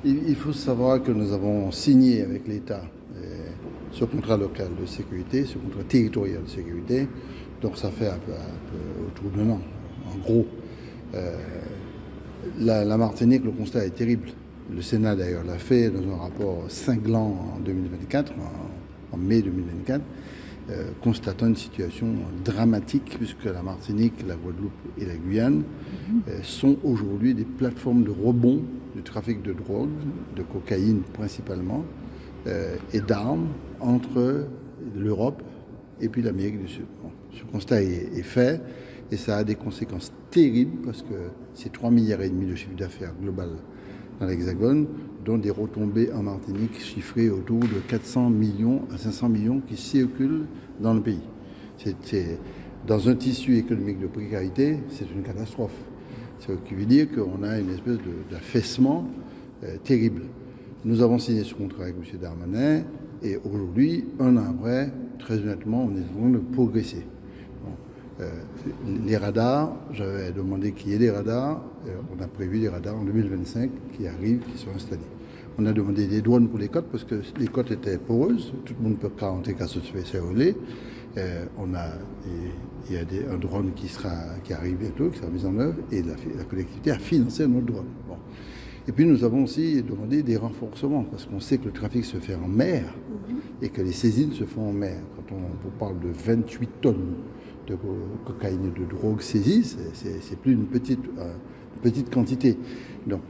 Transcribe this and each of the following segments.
Il faut savoir que nous avons signé avec l'État ce contrat local de sécurité, ce contrat territorial de sécurité. Donc ça fait un peu autour d'un an, en gros. La Martinique, le constat est terrible. Le Sénat d'ailleurs l'a fait dans un rapport cinglant en 2024, en mai 2024, constatant une situation dramatique puisque la Martinique, la Guadeloupe et la Guyane sont aujourd'hui des plateformes de rebond du trafic de drogue, de cocaïne principalement, et d'armes entre l'Europe et puis l'Amérique du Sud. Bon, ce constat est fait et ça a des conséquences terribles parce que c'est 3,5 milliards de chiffre d'affaires global dans l'Hexagone, dont des retombées en Martinique chiffrées autour de 400 millions à 500 millions qui circulent dans le pays. Dans un tissu économique de précarité, c'est une catastrophe. Ce qui veut dire qu'on a une espèce d'affaissement terrible. Nous avons signé ce contrat avec M. Darmanin et aujourd'hui, un an après, très honnêtement, on est en train de progresser. Les radars, j'avais demandé qu'il y ait des radars. On a prévu des radars en 2025 qui arrivent, qui sont installés. On a demandé des drones pour les côtes parce que les côtes étaient poreuses. Tout le monde peut pas rentrer qu'à se faire rouler. Il y a un drone qui arrive bientôt, qui sera mis en œuvre, et la collectivité a financé notre drone. Bon. Et puis nous avons aussi demandé des renforcements parce qu'on sait que le trafic se fait en mer et que les saisines se font en mer. Quand on parle de 28 tonnes de cocaïne et de drogue saisie, c'est plus une petite quantité. Donc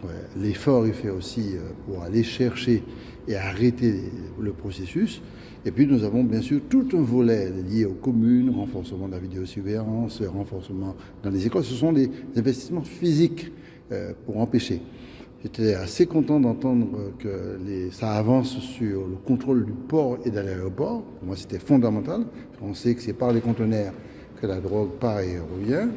l'effort est fait aussi pour aller chercher et arrêter le processus. Et puis nous avons bien sûr tout un volet lié aux communes, renforcement de la vidéosurveillance, renforcement dans les écoles. Ce sont des investissements physiques pour empêcher. J'étais assez content d'entendre que ça avance sur le contrôle du port et de l'aéroport. Pour moi, c'était fondamental. On sait que c'est par les conteneurs que la drogue part et revient.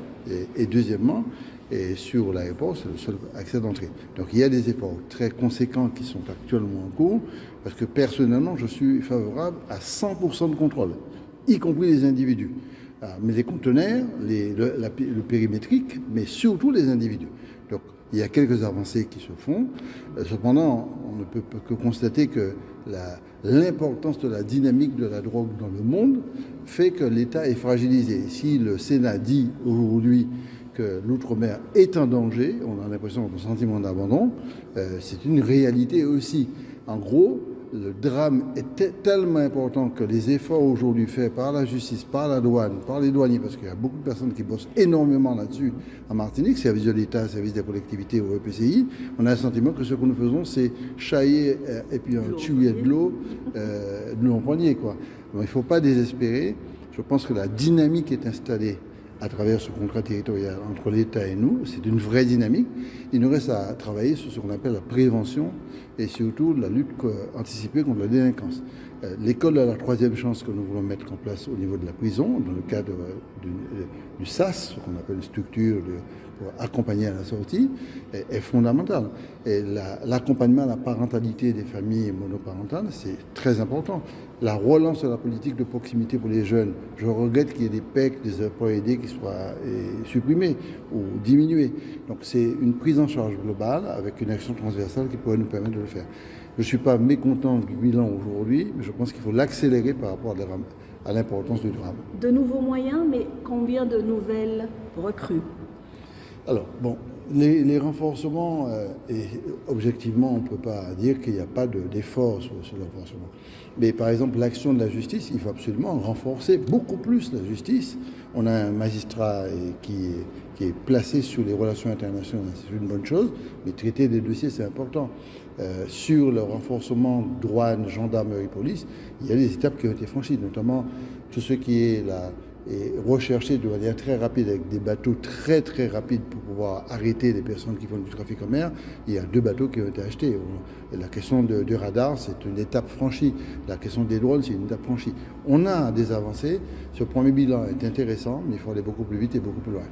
Et deuxièmement, et sur l'aéroport, c'est le seul accès d'entrée. Donc il y a des efforts très conséquents qui sont actuellement en cours, parce que personnellement, je suis favorable à 100% de contrôle, y compris les individus. Mais les conteneurs, le périmétrique, mais surtout les individus. Donc il y a quelques avancées qui se font. Cependant, on ne peut que constater que l'importance de la dynamique de la drogue dans le monde fait que l'État est fragilisé. Si le Sénat dit aujourd'hui que l'outre-mer est en danger, on a l'impression d'un sentiment d'abandon, c'est une réalité aussi. En gros, le drame est tellement important que les efforts aujourd'hui faits par la justice, par la douane, par les douaniers, parce qu'il y a beaucoup de personnes qui bossent énormément là-dessus en Martinique, service de l'État, service des collectivités ou EPCI, on a le sentiment que ce que nous faisons, c'est chailler et puis un tuer de l'eau en poignée, quoi. Donc, il ne faut pas désespérer. Je pense que la dynamique est installée à travers ce contrat territorial entre l'État et nous. C'est une vraie dynamique. Il nous reste à travailler sur ce qu'on appelle la prévention et surtout la lutte anticipée contre la délinquance. L'école de la troisième chance que nous voulons mettre en place au niveau de la prison, dans le cadre du SAS, ce qu'on appelle une structure pour accompagner à la sortie, est fondamentale. Et l'accompagnement à la parentalité des familles monoparentales, c'est très important. La relance de la politique de proximité pour les jeunes, je regrette qu'il y ait des PEC, des emplois aidés qui soient supprimés ou diminués. Donc c'est une prise en charge globale avec une action transversale qui pourrait nous permettre de le faire. Je ne suis pas mécontent du bilan aujourd'hui, mais je pense qu'il faut l'accélérer par rapport à l'importance du drame. De nouveaux moyens, mais combien de nouvelles recrues? Alors, bon, les renforcements, et objectivement, on ne peut pas dire qu'il n'y a pas d'effort sur le renforcement. Mais par exemple, l'action de la justice, il faut absolument renforcer beaucoup plus la justice. On a un magistrat qui est placé sur les relations internationales, c'est une bonne chose, mais traiter des dossiers, c'est important. Sur le renforcement douane, gendarmerie, police, il y a des étapes qui ont été franchies, notamment tout ce qui est et recherché de manière très rapide avec des bateaux très très rapides pour pouvoir arrêter les personnes qui font du trafic en mer. Il y a 2 bateaux qui ont été achetés. Et la question du radar, c'est une étape franchie. La question des drones, c'est une étape franchie. On a des avancées. Ce premier bilan est intéressant, mais il faut aller beaucoup plus vite et beaucoup plus loin.